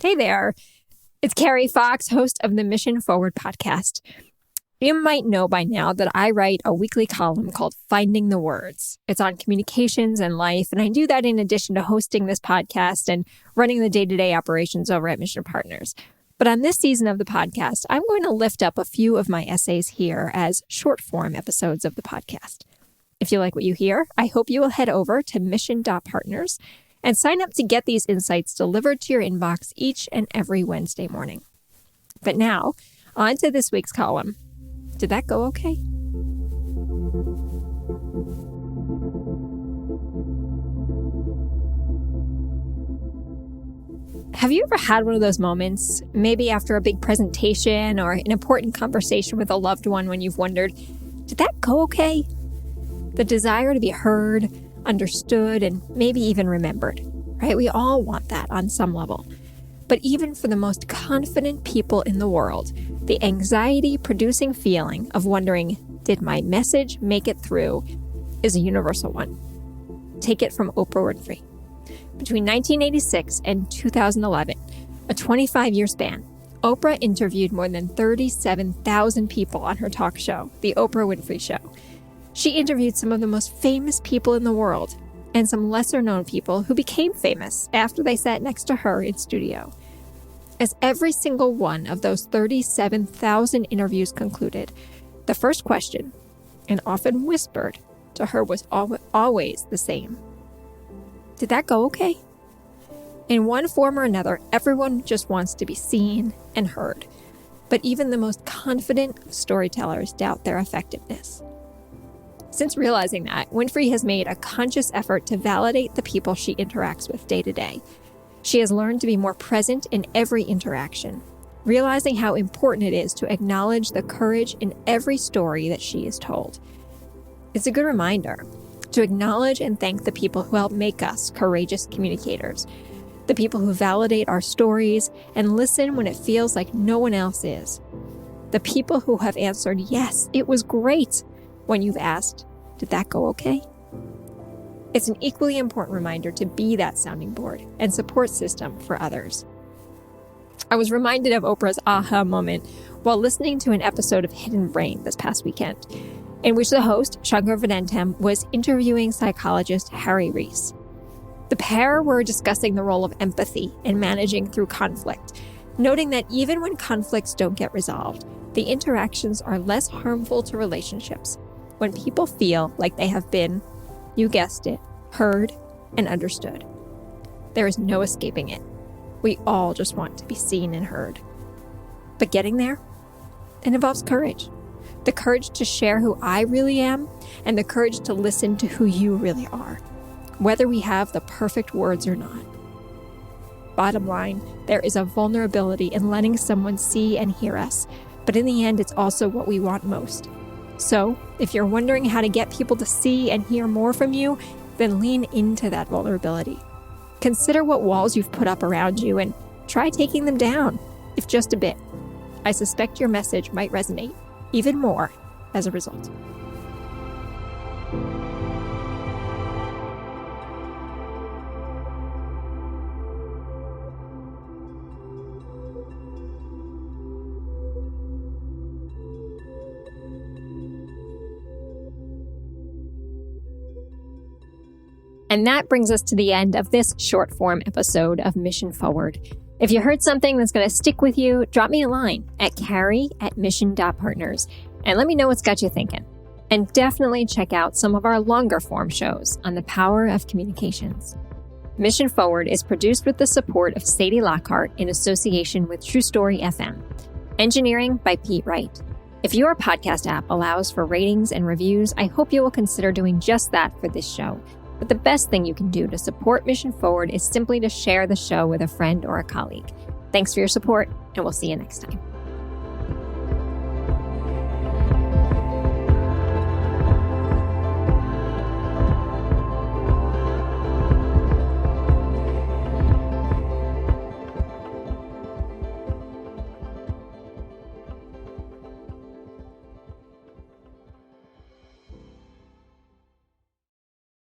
Hey there. It's Carrie Fox, host of the Mission Forward podcast. You might know by now that I write a weekly column called Finding the Words. It's on communications and life, and I do that in addition to hosting this podcast and running the day-to-day operations over at Mission Partners. But on this season of the podcast, I'm going to lift up a few of my essays here as short-form episodes of the podcast. If you like what you hear, I hope you will head over to mission.partners and sign up to get these insights delivered to your inbox each and every Wednesday morning. But now, on to this week's column. Did that go okay? Have you ever had one of those moments, maybe after a big presentation or an important conversation with a loved one, when you've wondered, did that go okay? The desire to be heard, understood, and maybe even remembered, right? We all want that on some level. But even for the most confident people in the world, the anxiety-producing feeling of wondering, did my message make it through, is a universal one. Take it from Oprah Winfrey. Between 1986 and 2011, a 25-year span, Oprah interviewed more than 37,000 people on her talk show, The Oprah Winfrey Show. She interviewed some of the most famous people in the world and some lesser-known people who became famous after they sat next to her in studio. As every single one of those 37,000 interviews concluded, the first question, and often whispered to her, was always the same. Did that go okay? In one form or another, everyone just wants to be seen and heard. But even the most confident storytellers doubt their effectiveness. Since realizing that, Winfrey has made a conscious effort to validate the people she interacts with day to day. She has learned to be more present in every interaction, realizing how important it is to acknowledge the courage in every story that she is told. It's a good reminder to acknowledge and thank the people who help make us courageous communicators, the people who validate our stories and listen when it feels like no one else is, the people who have answered, yes, it was great, when you've asked, did that go okay? It's an equally important reminder to be that sounding board and support system for others. I was reminded of Oprah's aha moment while listening to an episode of Hidden Brain this past weekend, in which the host, Shankar Vedantam, was interviewing psychologist Harry Reese. The pair were discussing the role of empathy in managing through conflict, noting that even when conflicts don't get resolved, the interactions are less harmful to relationships when people feel like they have been, you guessed it, heard and understood. There is no escaping it. We all just want to be seen and heard. But getting there, it involves courage. The courage to share who I really am and the courage to listen to who you really are, whether we have the perfect words or not. Bottom line, there is a vulnerability in letting someone see and hear us, but in the end, it's also what we want most. So, if you're wondering how to get people to see and hear more from you, then lean into that vulnerability. Consider what walls you've put up around you and try taking them down, if just a bit. I suspect your message might resonate even more as a result. And that brings us to the end of this short form episode of Mission Forward. If you heard something that's going to stick with you, drop me a line at Carrie@mission.partners and let me know what's got you thinking. And definitely check out some of our longer form shows on the power of communications. Mission Forward is produced with the support of Sadie Lockhart in association with True Story FM. Engineering by Pete Wright. If your podcast app allows for ratings and reviews, I hope you will consider doing just that for this show. But the best thing you can do to support Mission Forward is simply to share the show with a friend or a colleague. Thanks for your support, and we'll see you next time.